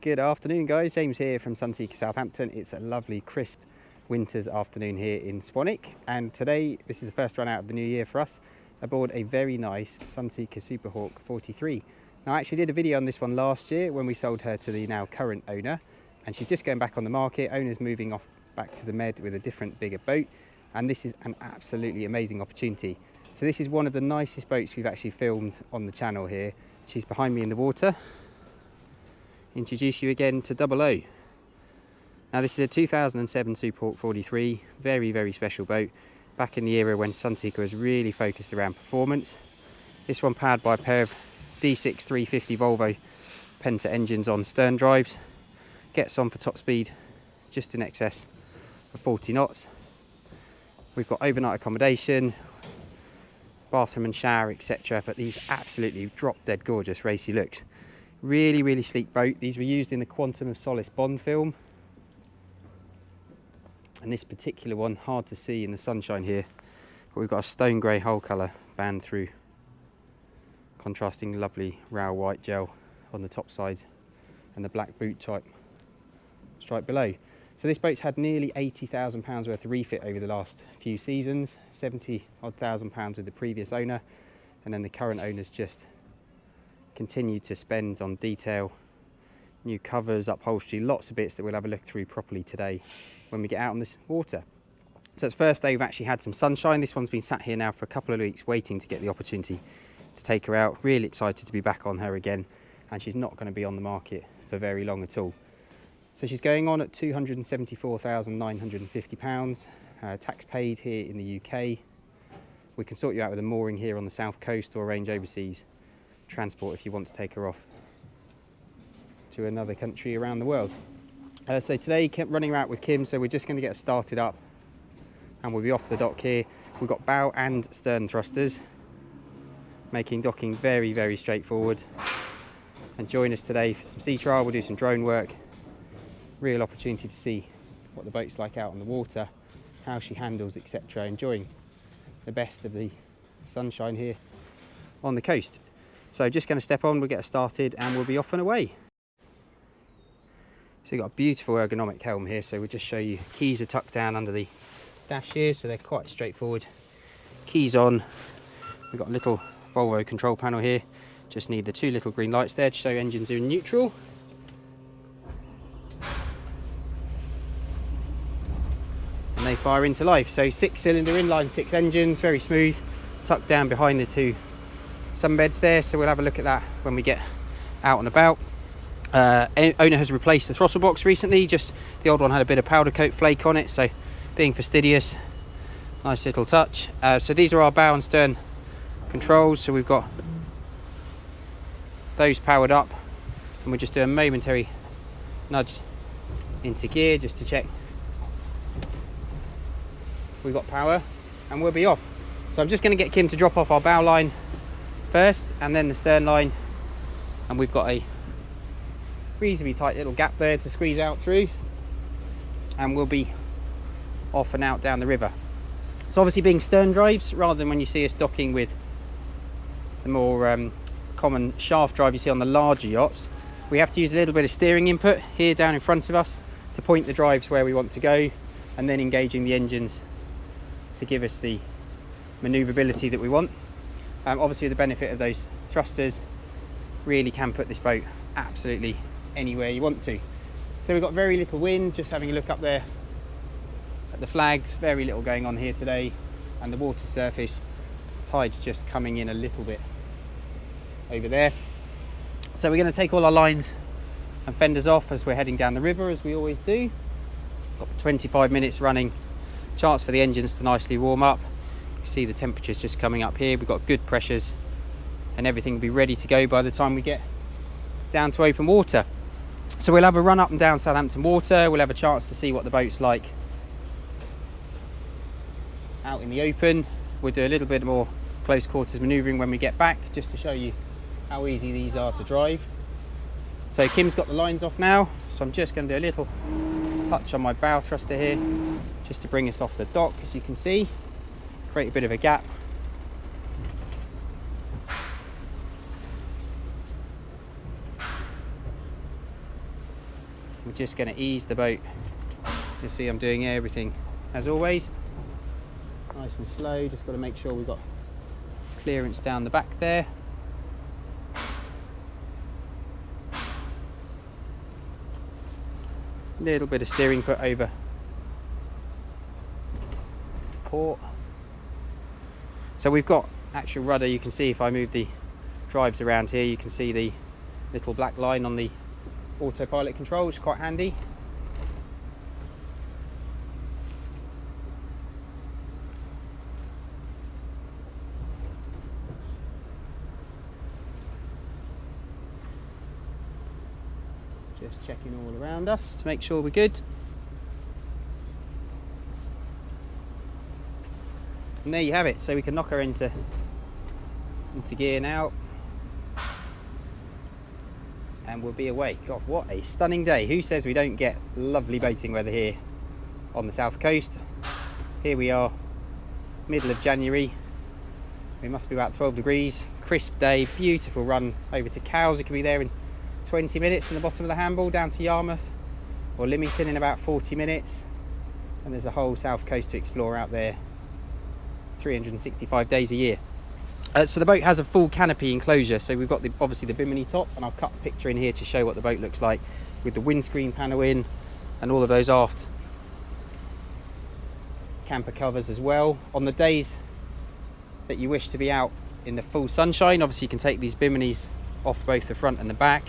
Good afternoon guys, James here from Sunseeker Southampton. It's a lovely crisp winter's afternoon here in Swanwick, and today this is the first run out of the new year for us aboard a very nice Sunseeker Superhawk 43. Now I actually did a video on this one last year when we sold her to the now current owner, and she's just going back on the market. Owner's moving off back to the Med with a different bigger boat, and this is an absolutely amazing opportunity. So this is one of the nicest boats we've actually filmed on the channel here. She's behind me in the water. Introduce you again to 00. Now this is a 2007 Superhawk 43, very special boat, back in the era when Sunseeker was really focused around performance. This one powered by a pair of D6 350 Volvo Penta engines on stern drives, gets on for top speed just in excess of 40 knots. We've got overnight accommodation, bathroom and shower, etc. But these absolutely drop dead gorgeous racy looks. Really sleek boat. These were used in the Quantum of Solace Bond film, and this particular one hard to see in the sunshine here, but we've got a stone grey hull colour band through, contrasting lovely rail white gel on the top sides and the black boot type stripe below. So this boat's had nearly £80,000 worth of refit over the last few seasons, 70-odd thousand pounds with the previous owner, and then the current owner's just continued to spend on detail, new covers, upholstery, lots of bits that we'll have a look through properly today when we get out on this water. So it's first day we've actually had some sunshine. This one's been sat here now for a couple of weeks waiting to get the opportunity to take her out. Really excited to be back on her again, and she's not going to be on the market for very long at all. So she's going on at £274,950, tax paid here in the UK. We can sort you out with a mooring here on the south coast or arrange overseas transport if you want to take her off to another country around the world. So today kept running her out with Kim, so we're just going to get her started up and we'll be off the dock here. We've got bow and stern thrusters, making docking very straightforward. And join us today for some sea trial. We'll do some drone work. Real opportunity to see what the boat's like out on the water, how she handles, etc. Enjoying the best of the sunshine here on the coast. So just going to step on, we'll get started and we'll be off and away. So you've got a beautiful ergonomic helm here, so we'll just show you. Keys are tucked down under the dash here, so they're quite straightforward. Keys on. We've got a little Volvo control panel here. Just need the two little green lights there to show engines are in neutral. And they fire into life. So 6-cylinder inline 6 engines, very smooth, tucked down behind the two sunbeds there, so we'll have a look at that when we get out and about. Owner has replaced the throttle box recently, just the old one had a bit of powder coat flake on it, so being fastidious, nice little touch. So these are our bow and stern controls, so we've got those powered up, and we'll just do a momentary nudge into gear just to check we've got power, and we'll be off. So I'm just going to get Kim to drop off our bow line first and then the stern line, and we've got a reasonably tight little gap there to squeeze out through, and we'll be off and out down the river. So obviously being stern drives rather than when you see us docking with the more common shaft drive you see on the larger yachts, we have to use a little bit of steering input here down in front of us to point the drives where we want to go, and then engaging the engines to give us the manoeuvrability that we want. Obviously the benefit of those thrusters, really can put this boat absolutely anywhere you want to. So we've got very little wind, just having a look up there at the flags, very little going on here today, and the water surface, tide's just coming in a little bit over there. So we're going to take all our lines and fenders off as we're heading down the river, as we always do. Got 25 minutes running, chance for the engines to nicely warm up. See the temperatures just coming up here. We've got good pressures and everything will be ready to go by the time we get down to open water. So we'll have a run up and down Southampton water. We'll have a chance to see what the boat's like out in the open. We'll do a little bit more close quarters manoeuvring when we get back, just to show you how easy these are to drive. So Kim's got the lines off now, so I'm just going to do a little touch on my bow thruster here just to bring us off the dock, as you can see. Create a bit of a gap. We're just going to ease the boat. You'll see I'm doing everything as always, nice and slow. Just got to make sure we've got clearance down the back there. Little bit of steering put over to port. So we've got actual rudder. You can see if I move the drives around here, you can see the little black line on the autopilot control, which is quite handy. Just checking all around us to make sure we're good. And there you have it. So we can knock her into gear now. And we'll be away. God, what a stunning day. Who says we don't get lovely boating weather here on the south coast? Here we are, middle of January. It must be about 12 degrees. Crisp day, beautiful run over to Cowes. We can be there in 20 minutes from the bottom of the handball down to Yarmouth or Lymington in about 40 minutes. And there's a whole south coast to explore out there, 365 days a year. So the boat has a full canopy enclosure. So we've got obviously the bimini top, and I'll cut a picture in here to show what the boat looks like with the windscreen panel in and all of those aft camper covers as well. On the days that you wish to be out in the full sunshine, obviously you can take these biminis off both the front and the back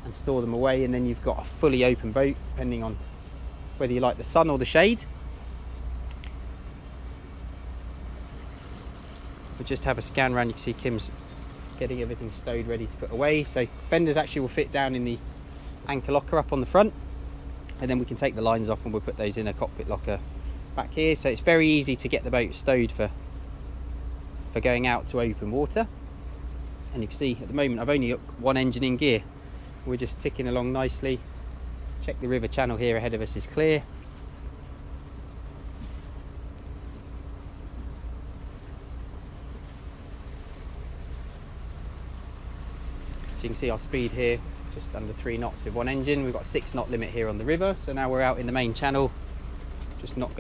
and store them away, and then you've got a fully open boat depending on whether you like the sun or the shade. We'll just have a scan around. You can see Kim's getting everything stowed ready to put away. So fenders actually will fit down in the anchor locker up on the front, and then we can take the lines off and we'll put those in a cockpit locker back here. So it's very easy to get the boat stowed for going out to open water. And you can see at the moment I've only got one engine in gear. We're just ticking along nicely. Check the river channel here ahead of us is clear. So you can see our speed here, just under 3 knots with one engine. We've got a 6 knot limit here on the river. So now we're out in the main channel. Just knock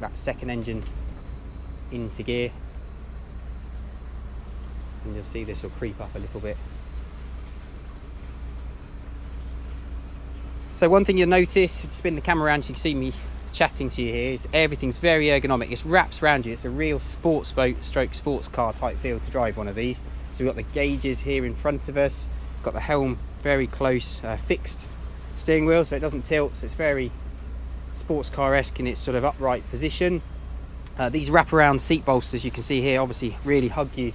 that second engine into gear. And you'll see this will creep up a little bit. So one thing you'll notice, spin the camera around so you can see me chatting to you here, is everything's very ergonomic. It wraps around you. It's a real sports boat stroke sports car type feel to drive one of these. So we've got the gauges here in front of us, got the helm very close, fixed steering wheel so it doesn't tilt, so it's very sports car-esque in its sort of upright position. These wraparound seat bolsters you can see here obviously really hug you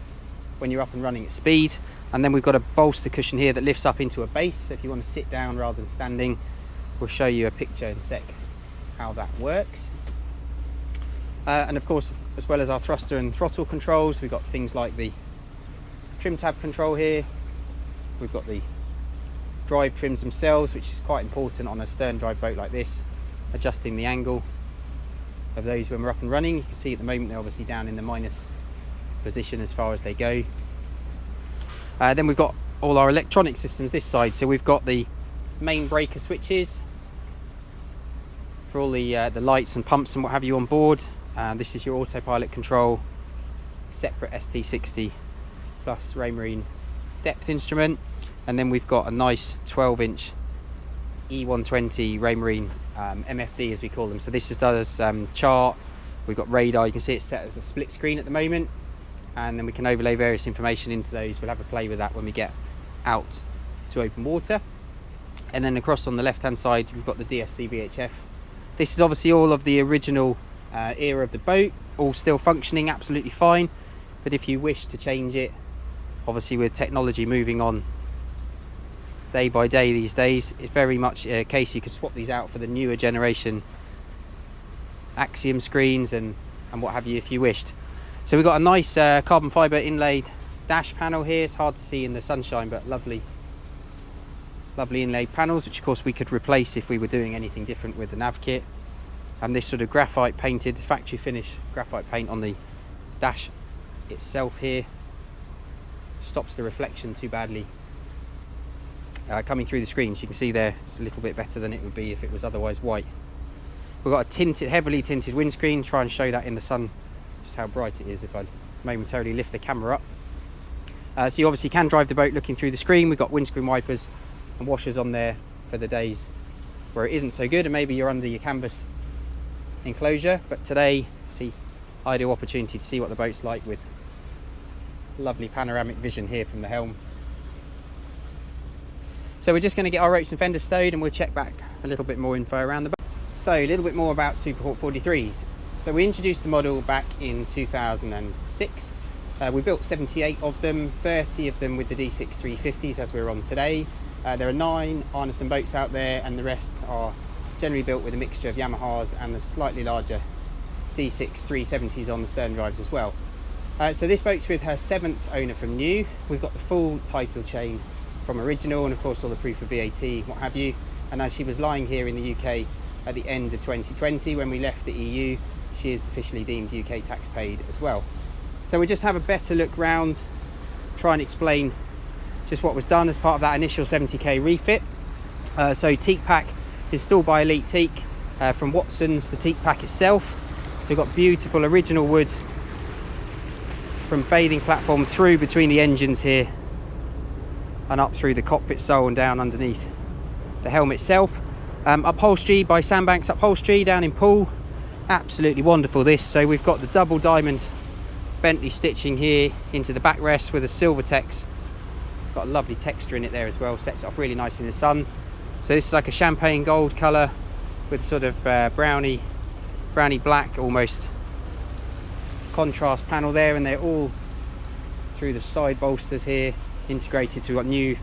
when you're up and running at speed. And then we've got a bolster cushion here that lifts up into a base, so if you want to sit down rather than standing, we'll show you a picture in a sec how that works. And of course, as well as our thruster and throttle controls, we've got things like the trim tab control here. We've got the drive trims themselves, which is quite important on a stern drive boat like this, adjusting the angle of those when we're up and running. You can see at the moment they're obviously down in the minus position as far as they go. Then we've got all our electronic systems this side. So we've got the main breaker switches for all the lights and pumps and what have you on board. This is your autopilot control, separate ST60 plus Raymarine depth instrument, and then we've got a nice 12-inch E120 Raymarine MFD as we call them. So this does chart. We've got radar. You can see it's set as a split screen at the moment, and then we can overlay various information into those. We'll have a play with that when we get out to open water. And then across on the left hand side we've got the DSC VHF. This is obviously all of the original era of the boat, all still functioning absolutely fine, but if you wish to change it, obviously with technology moving on day by day these days, it's very much a case you could swap these out for the newer generation Axiom screens and what have you if you wished. So we've got a nice carbon fibre inlaid dash panel here. It's hard to see in the sunshine, but lovely inlaid panels, which of course we could replace if we were doing anything different with the nav kit. And this sort of graphite painted, factory finish graphite paint on the dash itself here stops the reflection too badly coming through the screen. So you can see there it's a little bit better than it would be if it was otherwise white. We've got a tinted, heavily tinted windscreen. Try and show that in the sun just how bright it is if I momentarily lift the camera up. So you obviously can drive the boat looking through the screen. We've got windscreen wipers and washers on there for the days where it isn't so good and maybe you're under your canvas enclosure. But today, see, ideal opportunity to see what the boat's like with lovely panoramic vision here from the helm. So we're just going to get our ropes and fenders stowed and we'll check back a little bit more info around the boat. So a little bit more about Superhawk 43s. So we introduced the model back in 2006. We built 78 of them, 30 of them with the D6 350s as we're on today. There are 9 Arneson boats out there and the rest are generally built with a mixture of Yamahas and the slightly larger D6 370s on the stern drives as well. So this boat's with her 7th owner from new. We've got the full title chain from original and of course all the proof of VAT, what have you. And as she was lying here in the UK at the end of 2020 when we left the EU, she is officially deemed UK tax paid as well. So we just have a better look round, try and explain just what was done as part of that initial 70k refit. So teak pack installed by Elite Teak from Watson's, the teak pack itself. So we've got beautiful original wood from bathing platform through between the engines here and up through the cockpit sole and down underneath the helm itself. Upholstery by Sandbanks Upholstery down in Poole. Absolutely wonderful this. So we've got the double diamond Bentley stitching here into the backrest with a Silvertex. Got a lovely texture in it there as well, sets it off really nice in the sun. So this is like a champagne gold colour with sort of browny black almost contrast panel there, and they're all through the side bolsters here integrated. So we've got new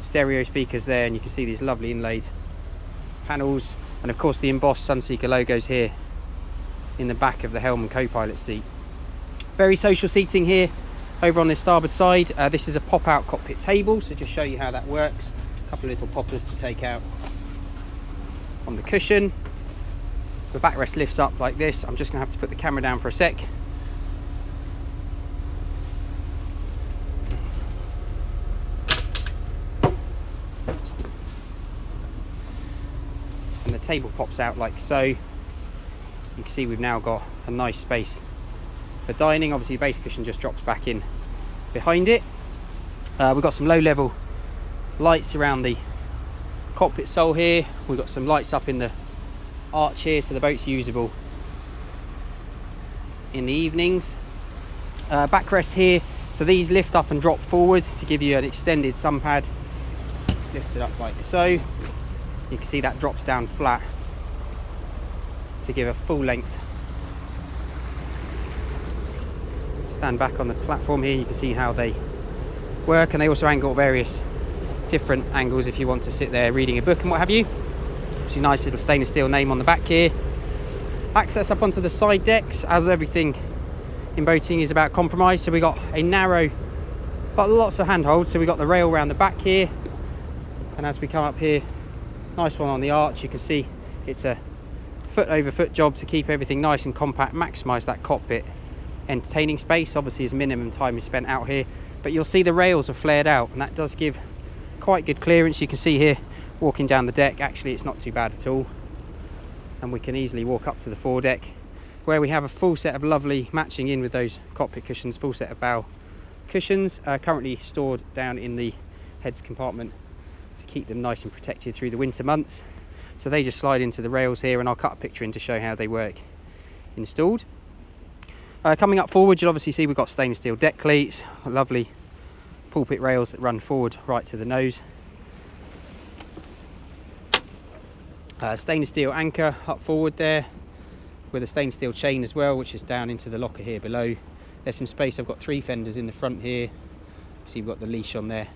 stereo speakers there and you can see these lovely inlaid panels, and of course the embossed Sunseeker logos here in the back of the helm and co-pilot seat. Very social seating here over on the starboard side. This is a pop-out cockpit table, so just show you how that works. A couple of little poppers to take out on the cushion. The backrest lifts up like this. I'm just going to have to put the camera down for a sec. And the table pops out like so. You can see we've now got a nice space for dining. Obviously the base cushion just drops back in behind it. We've got some low level lights around the cockpit sole here. We've got some lights up in the arch here so the boat's usable in the evenings. Backrest here, so these lift up and drop forward to give you an extended sun pad. Lift it up like so. You can see that drops down flat to give a full length. Stand back on the platform here, you can see how they work, and they also angle various different angles if you want to sit there reading a book and what have you. It's a nice little stainless steel name on the back here. Access up onto the side decks, as everything in boating is about compromise. So we got a narrow but lots of handholds. So we got the rail around the back here, and as we come up here, nice one on the arch. You can see it's a foot over foot job to keep everything nice and compact, maximise that cockpit entertaining space. Obviously as minimum time is spent out here, but you'll see the rails are flared out and that does give quite good clearance. You can see here walking down the deck, actually it's not too bad at all, and we can easily walk up to the foredeck where we have a full set of lovely, matching in with those cockpit cushions, full set of bow cushions, currently stored down in the heads compartment to keep them nice and protected through the winter months. So they just slide into the rails here, and I'll cut a picture in to show how they work installed. Coming up forward, you'll obviously see we've got stainless steel deck cleats, lovely pulpit rails that run forward right to the nose. Stainless steel anchor up forward there with a stainless steel chain as well, which is down into the locker here below. There's some space. I've got 3 fenders in the front here. See, we've got the leash on there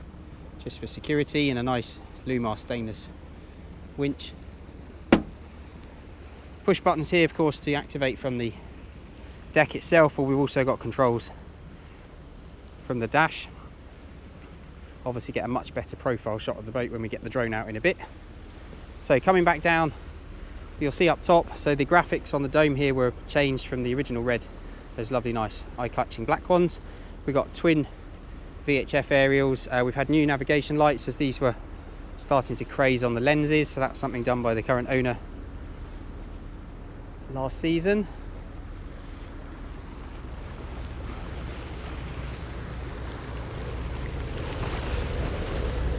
just for security, and a nice Lumar stainless winch. Push buttons here, of course, to activate from the deck itself, or we've also got controls from the dash. Obviously get a much better profile shot of the boat when we get the drone out in a bit. So coming back down, you'll see up top, so the graphics on the dome here were changed from the original red, those lovely nice eye-catching black ones. We've got twin VHF aerials. We've had new navigation lights, as these were starting to craze on the lenses, so that's something done by the current owner last season.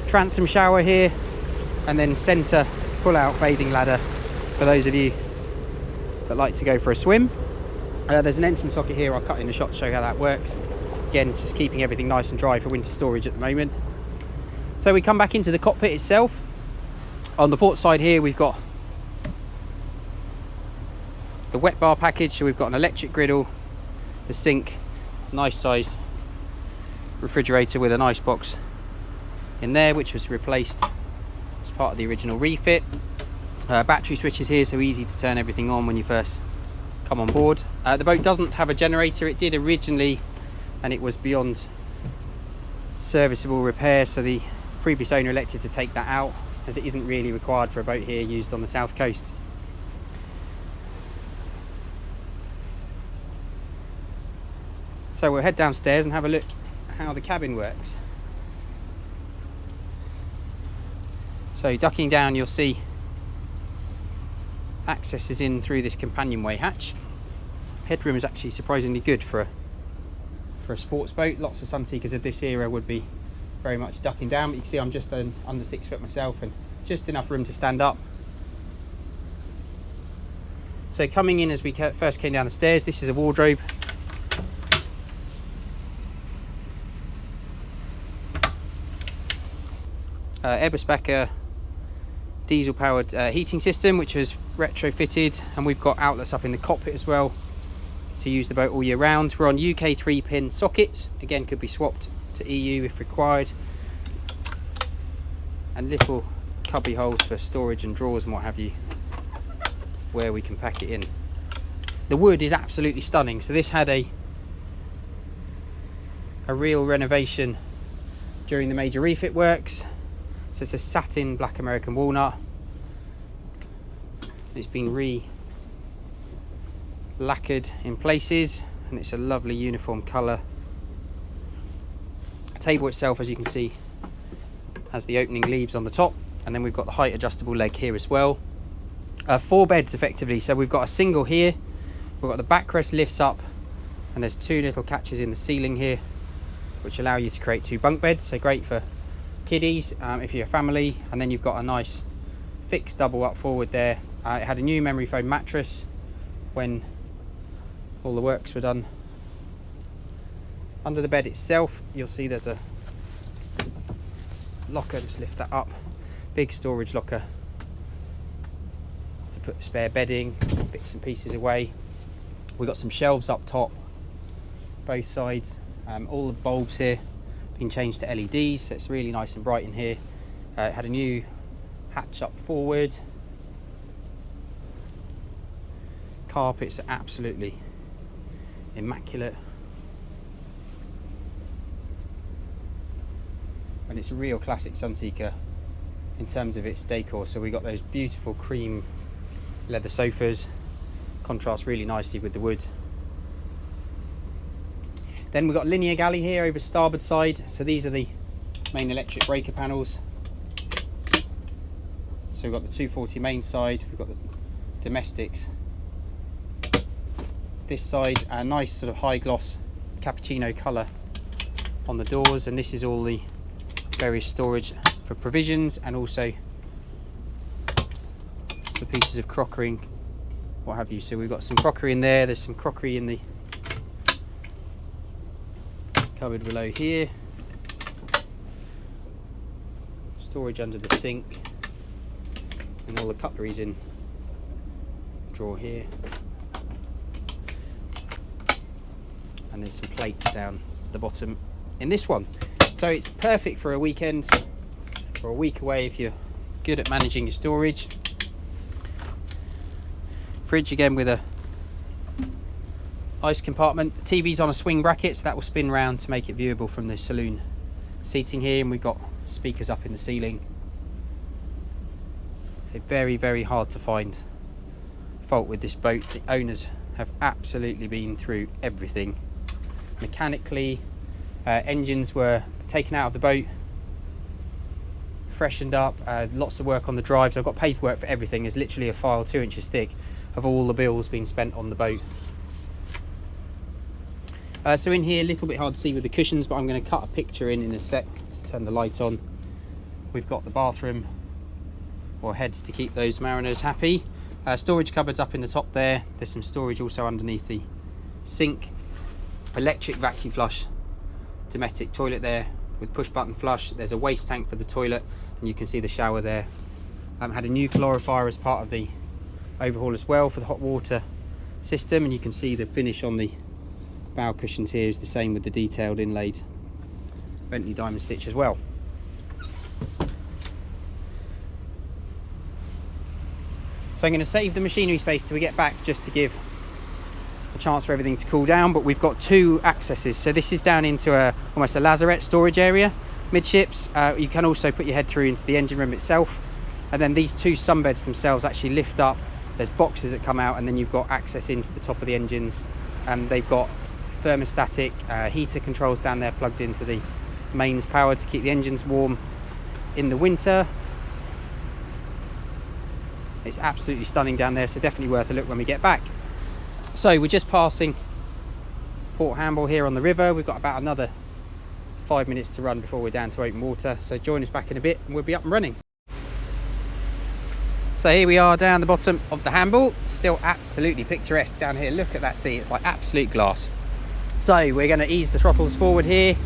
Transom shower here, and then centre pull-out bathing ladder for those of you that like to go for a swim. There's an ensign socket here. I'll cut in the shot to show how that works. Again, just keeping everything nice and dry for winter storage at the moment. So we come back into the cockpit itself. On the port side here, we've got the wet bar package. So we've got an electric griddle, the sink, nice size refrigerator with an ice box in there, which was replaced as part of the original refit. Battery switches here, so easy to turn everything on when you first come on board. The boat doesn't have a generator. It did originally, and it was beyond serviceable repair, so the previous owner elected to take that out, as it isn't really required for a boat here used on the south coast. So we'll head downstairs and have a look at how the cabin works. So ducking down, you'll see access is in through this companionway hatch. Headroom is actually surprisingly good for a sports boat. Lots of Sunseekers of this era would be very much ducking down, but you can see I'm just under 6 foot myself, and just enough room to stand up. So coming in as we first came down the stairs, this is a wardrobe. Eberspacher diesel powered heating system, which was retrofitted, and we've got outlets up in the cockpit as well to use the boat all year round. We're on UK 3-pin sockets, again could be swapped to EU if required, and little cubby holes for storage and drawers and what have you, where we can pack it in. The wood is absolutely stunning. So this had a real renovation during the major refit works. So it's a satin black American walnut. It's been lacquered in places, and it's a lovely uniform colour. The table itself, as you can see, has the opening leaves on the top, and then we've got the height adjustable leg here as well. 4 beds effectively. So we've got a single here, we've got the backrest lifts up, and there's 2 little catches in the ceiling here which allow you to create 2 bunk beds. So great for kiddies, if you're a family. And then you've got a nice fixed double up forward there. It had a new memory foam mattress when all the works were done. Under the bed itself, you'll see there's a locker. Just lift that up, big storage locker to put spare bedding, bits and pieces away. We've got some shelves up top, both sides. All the bulbs here been changed to LEDs, so it's really nice and bright in here. It had a new hatch up forward. Carpets are absolutely immaculate, and it's a real classic Sunseeker in terms of its decor. So we got those beautiful cream leather sofas, contrast really nicely with the wood. Then we've got linear galley here over starboard side. So these are the main electric breaker panels. So we've got the 240 main side, we've got the domestics this side, a nice sort of high gloss cappuccino colour on the doors, and this is all the various storage for provisions, and also the pieces of crockery and what have you. So we've got some crockery in there, there's some crockery in the cupboard below here, storage under the sink, and all the cutlery's in drawer here, and there's some plates down the bottom in this one. So it's perfect for a weekend or a week away if you're good at managing your storage. Fridge again with a ice compartment. The TV's on a swing bracket, so that will spin round to make it viewable from the saloon seating here, and we've got speakers up in the ceiling. So very, very hard to find fault with this boat. The owners have absolutely been through everything. Mechanically, engines were taken out of the boat freshened up, lots of work on the drives. I've got paperwork for everything. There's literally a file 2 inches thick of all the bills being spent on the boat. So in here, a little bit hard to see with the cushions, but I'm going to cut a picture in a sec. Just turn the light on. We've got the bathroom or heads to keep those mariners happy. Storage cupboards up in the top there. There's some storage also underneath the sink. Electric vacuum flush, Dometic toilet there with push button flush. There's a waste tank for the toilet, and you can see the shower there. Had a new calorifier as part of the overhaul as well for the hot water system, and you can see the finish on the bow cushions here is the same with the detailed inlaid Bentley diamond stitch as well. So I'm going to save the machinery space till we get back, just to give a chance for everything to cool down. But we've got 2 accesses. So this is down into almost a lazarette storage area midships. You can also put your head through into the engine room itself, and then these 2 sunbeds themselves actually lift up. There's boxes that come out, and then you've got access into the top of the engines, and they've got thermostatic heater controls down there plugged into the mains power to keep the engines warm in the winter. It's absolutely stunning down there, so definitely worth a look when we get back. So we're just passing Port Hamble here on the river. We've got about another 5 minutes to run before we're down to open water, so join us back in a bit and we'll be up and running. So here we are down the bottom of the Hamble. Still absolutely picturesque down here. Look at that sea, it's like absolute glass. So we're going to ease the throttles forward here.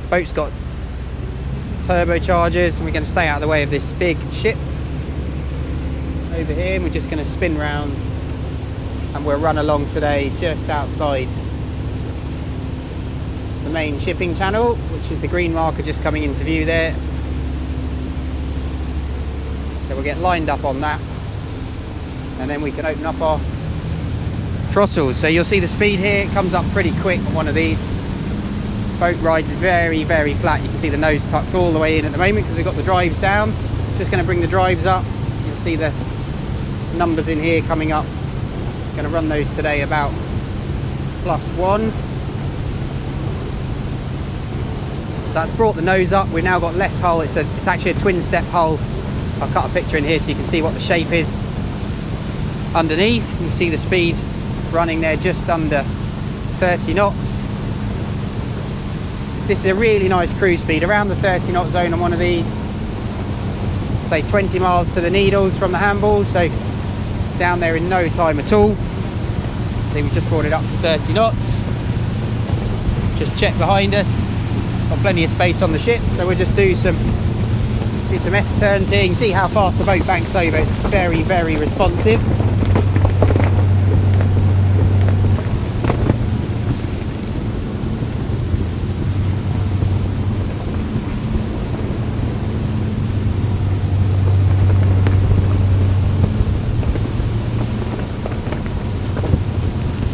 The boat's got turbochargers, and we're going to stay out of the way of this big ship over here, and we're just going to spin round, and we'll run along today just outside the main shipping channel, which is the green marker just coming into view there. So we'll get lined up on that, and then we can open up our throttles. So you'll see the speed here, it comes up pretty quick on one of these. Boat rides very, very flat. You can see the nose tucked all the way in at the moment because we've got the drives down. Just going to bring the drives up. You'll see the numbers in here coming up. Going to run those today about +1. So that's brought the nose up. We've now got less hull. It's actually a twin step hull. I'll cut a picture in here so you can see what the shape is underneath. You can see the speed running there just under 30 knots. This is a really nice cruise speed, around the 30 knot zone on one of these. Say 20 miles to the needles from the handball, so down there in no time at all. See, we just brought it up to 30 knots. Just check behind us. Got plenty of space on the ship, so we'll just do some S-turns here. You can see how fast the boat banks over. It's very, very responsive.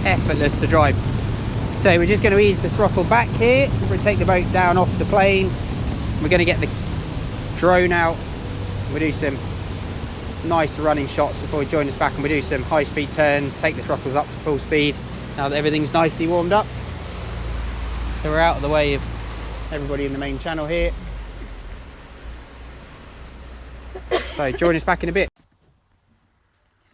Effortless to drive. So we're just going to ease the throttle back here. We're going to take the boat down off the plane. We're going to get the drone out. We'll do some nice running shots before we join us back, and we'll do some high-speed turns, take the throttles up to full speed now that everything's nicely warmed up. So we're out of the way of everybody in the main channel here. So join us back in a bit.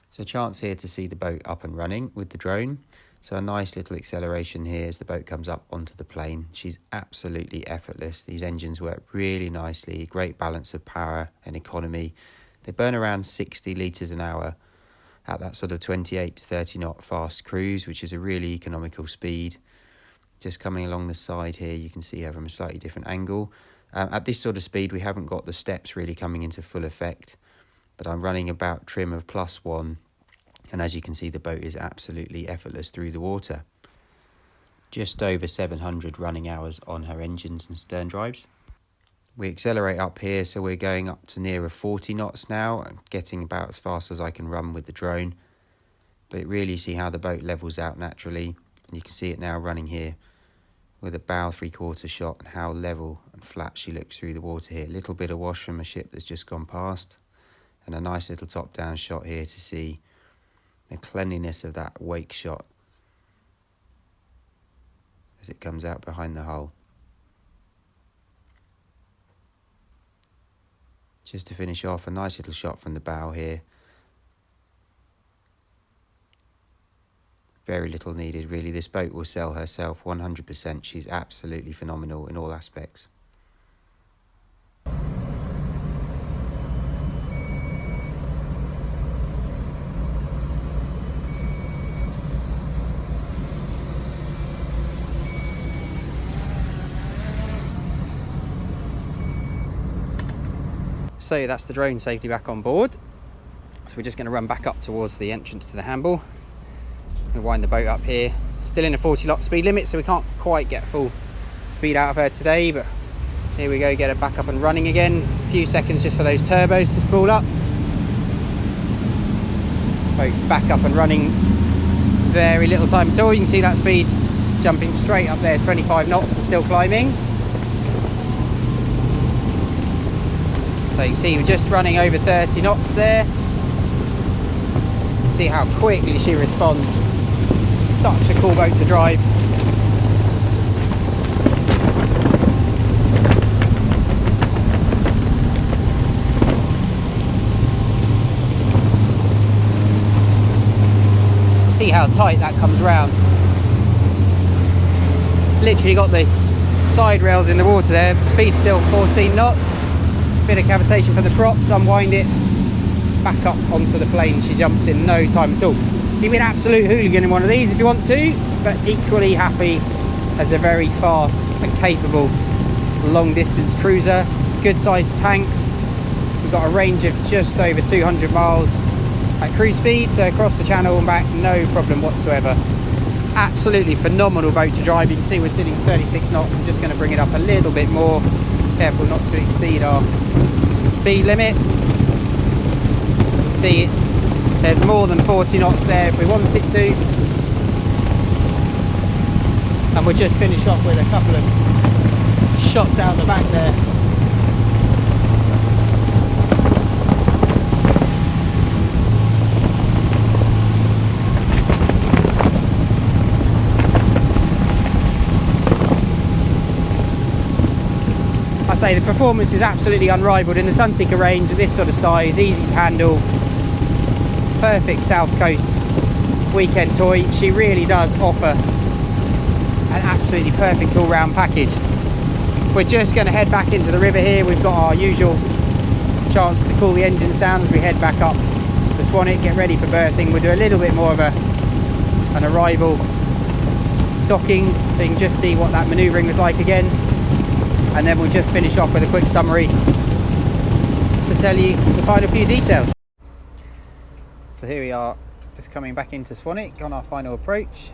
So chance here to see the boat up and running with the drone. So a nice little acceleration here as the boat comes up onto the plane. She's absolutely effortless. These engines work really nicely, great balance of power and economy. They burn around 60 litres an hour at that sort of 28 to 30 knot fast cruise, which is a really economical speed. Just coming along the side here, you can see her from a slightly different angle. At this sort of speed, we haven't got the steps really coming into full effect, but I'm running about trim of +1. And as you can see, the boat is absolutely effortless through the water. Just over 700 running hours on her engines and stern drives. We accelerate up here, so we're going up to nearer 40 knots now, and getting about as fast as I can run with the drone. But it really see how the boat levels out naturally, and you can see it now running here with a bow 3/4 shot, and how level and flat she looks through the water here. A little bit of wash from a ship that's just gone past, and a nice little top-down shot here to see the cleanliness of that wake shot as it comes out behind the hull. Just to finish off, a nice little shot from the bow here. Very little needed really. This boat will sell herself 100%. She's absolutely phenomenal in all aspects. So that's the drone safety back on board. So we're just going to run back up towards the entrance to the handle. We'll wind the boat up here. Still in a 40 knot speed limit, so we can't quite get full speed out of her today, but here we go, get her back up and running again. A few seconds just for those turbos to spool up. Boat's back up and running. Very little time at all. You can see that speed jumping straight up there, 25 knots and still climbing. So you can see we're just running over 30 knots there. See how quickly she responds. Such a cool boat to drive. See how tight that comes round. Literally got the side rails in the water there. Speed still 14 knots. Bit of cavitation for the props, unwind it, back up onto the plane. She jumps in no time at all. You'd be an absolute hooligan in one of these if you want to, but equally happy as a very fast and capable long distance cruiser. Good sized tanks. We've got a range of just over 200 miles at cruise speed, so across the channel and back, no problem whatsoever. Absolutely phenomenal boat to drive. You can see we're sitting 36 knots. I'm just going to bring it up a little bit more. Careful not to exceed our speed limit. You see there's more than 40 knots there if we want it to. And we'll just finish off with a couple of shots out the back there. I say the performance is absolutely unrivaled in the Sunseeker range at this sort of size, easy to handle, perfect south coast weekend toy. She really does offer an absolutely perfect all-round package. We're just going to head back into the river here. We've got our usual chance to cool the engines down as we head back up to Swanwick, get ready for berthing. We'll do a little bit more of an arrival docking so you can just see what that manoeuvring was like again. And then we'll just finish off with a quick summary to tell you the final few details. So here we are, just coming back into Swanwick on our final approach.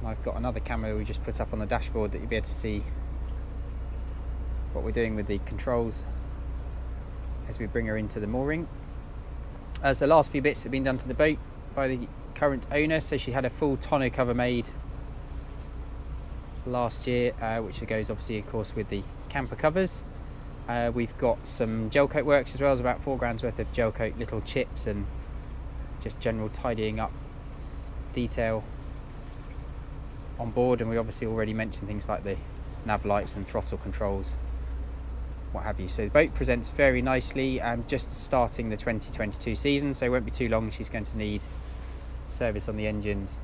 And I've got another camera we just put up on the dashboard that you'll be able to see what we're doing with the controls as we bring her into the mooring. As the last few bits have been done to the boat by the current owner, so she had a full tonneau cover made last year, which goes obviously of course with the camper covers. We've got some gel coat works as well as about £4 worth of gel coat, little chips and just general tidying up detail on board. And we obviously already mentioned things like the nav lights and throttle controls, what have you. So the boat presents very nicely. Just starting the 2022 season, so it won't be too long. She's going to need service on the engines,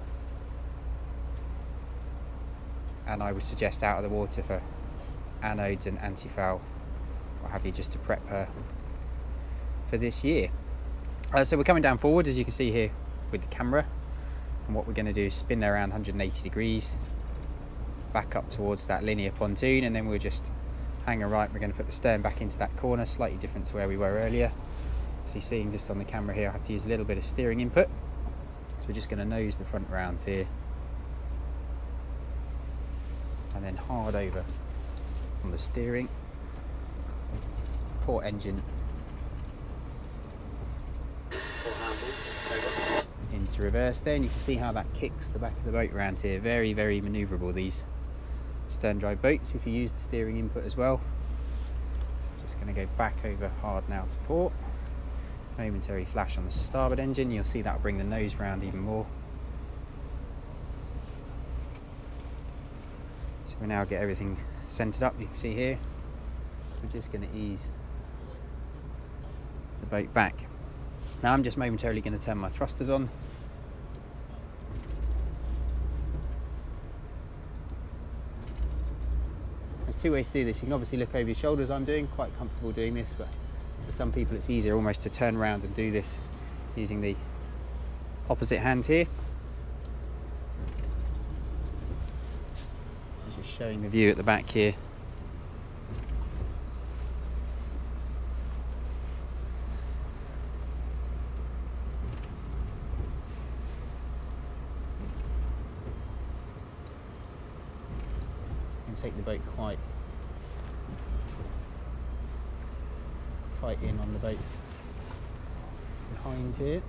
and I would suggest out of the water for anodes and anti-foul, what have you, just to prep her for this year. So we're coming down forward, as you can see here with the camera, and what we're going to do is spin her around 180 degrees back up towards that linear pontoon, and then we'll just hang her right. We're going to put the stern back into that corner, slightly different to where we were earlier. So you're seeing just on the camera here I have to use a little bit of steering input. So we're just going to nose the front round here and then hard over on the steering. Port engine into reverse there, and you can see how that kicks the back of the boat around here. Very, very manoeuvrable, these stern drive boats, if you use the steering input as well. So just going to go back over hard now to port. Momentary flash on the starboard engine. You'll see that'll bring the nose round even more. So we now get everything centered up. You can see here, we're just going to ease the boat back. Now I'm just momentarily going to turn my thrusters on. There's two ways to do this. You can obviously look over your shoulders. I'm doing quite comfortable doing this, but for some people it's easier almost to turn around and do this using the opposite hand here. Just showing the view at the back here. Take the boat quite tight in on the boat behind here.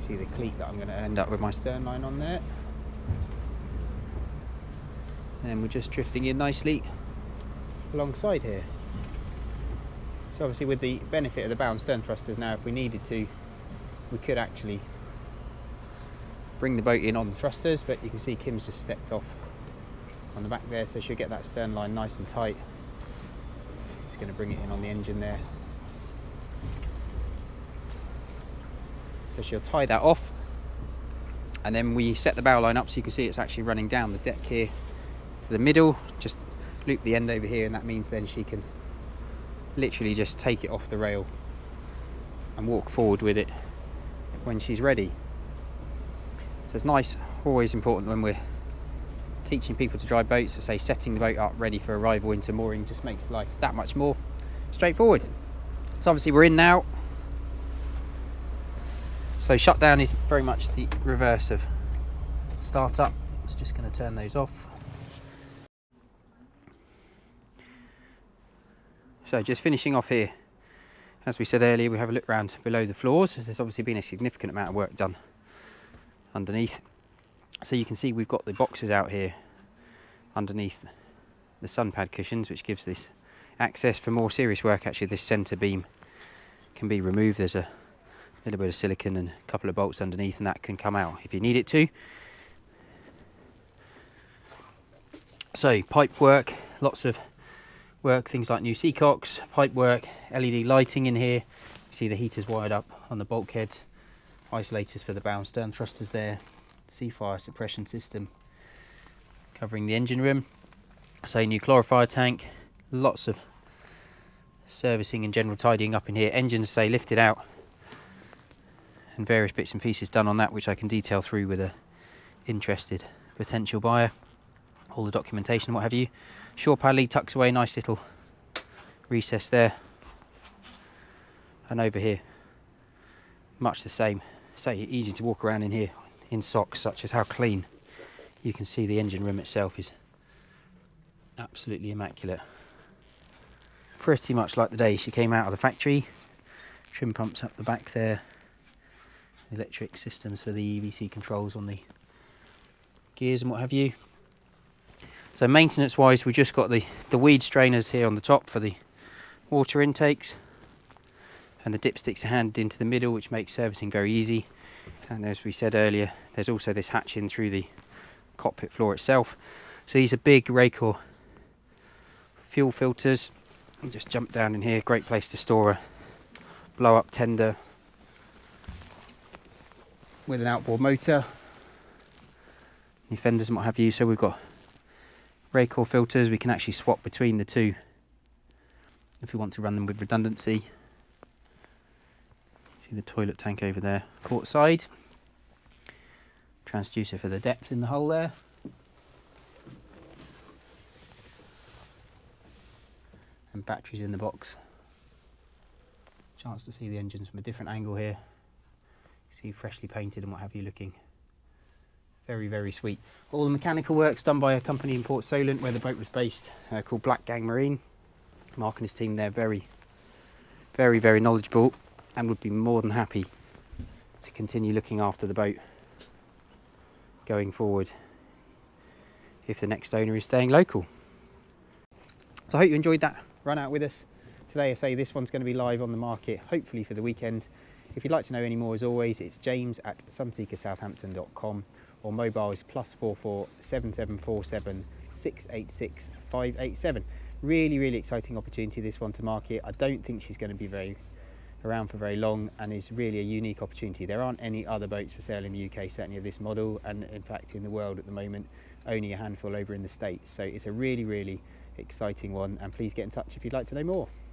See the cleat that I'm going to end up with my stern line on there, and we're just drifting in nicely alongside here. So obviously with the benefit of the bow and stern thrusters now, if we needed to, we could actually bring the boat in on the thrusters, but you can see Kim's just stepped off on the back there, so she'll get that stern line nice and tight. Just going to bring it in on the engine there. So she'll tie that off, and then we set the bow line up so you can see it's actually running down the deck here to the middle. Just loop the end over here, and that means then she can literally just take it off the rail and walk forward with it when she's ready. So it's nice, always important when we're teaching people to drive boats, to say setting the boat up ready for arrival into mooring just makes life that much more straightforward. So obviously we're in now. So shutdown is very much the reverse of start up. It's just going to turn those off. So just finishing off here, as we said earlier, we have a look round below the floors, as there's obviously been a significant amount of work done underneath. So you can see we've got the boxes out here underneath the sun pad cushions, which gives this access for more serious work. Actually, this centre beam can be removed. There's a little bit of silicone and a couple of bolts underneath, and that can come out if you need it to. So pipe work, lots of work, things like new seacocks, pipe work, LED lighting in here. You see the heaters wired up on the bulkheads, isolators for the bow and stern thrusters there, sea fire suppression system covering the engine room. So new chlorifier tank, lots of servicing and general tidying up in here. Engines, say, lifted out, and various bits and pieces done on that, which I can detail through with a interested potential buyer. All the documentation and what have you. Shore pad lead tucks away, nice little recess there. And over here, much the same. So easy to walk around in here in socks, such as how clean you can see the engine room itself is. Absolutely immaculate. Pretty much like the day she came out of the factory. Trim pumps up the back there. Electric systems for the EVC controls on the gears and what have you. So maintenance wise, we just got the weed strainers here on the top for the water intakes, and the dipsticks are handed into the middle, which makes servicing very easy. And as we said earlier, there's also this hatch in through the cockpit floor itself. So these are big Raycor fuel filters. You just jump down in here, great place to store a blow up tender with an outboard motor, new fenders and what have you. So we've got Raycor filters. We can actually swap between the two if we want to run them with redundancy. See the toilet tank over there, port side. Transducer for the depth in the hull there. And batteries in the box. Chance to see the engines from a different angle here. See, freshly painted and what have you, looking very, very sweet. All the mechanical work's done by a company in Port Solent, where the boat was based, called Black Gang Marine. Mark and his team, they're very, very, very knowledgeable. and would be more than happy to continue looking after the boat going forward if the next owner is staying local. So I hope you enjoyed that run out with us today. I say this one's going to be live on the market hopefully for the weekend. If you'd like to know any more, as always, it's james@sunseekersouthampton.com, or mobile is +44 7747 686 587. Really exciting opportunity, this one, to market. I don't think she's going to be around for very long, and is really a unique opportunity. There aren't any other boats for sale in the UK, certainly of this model, and in fact in the world at the moment, only a handful over in the States. So it's a really exciting one, and please get in touch if you'd like to know more.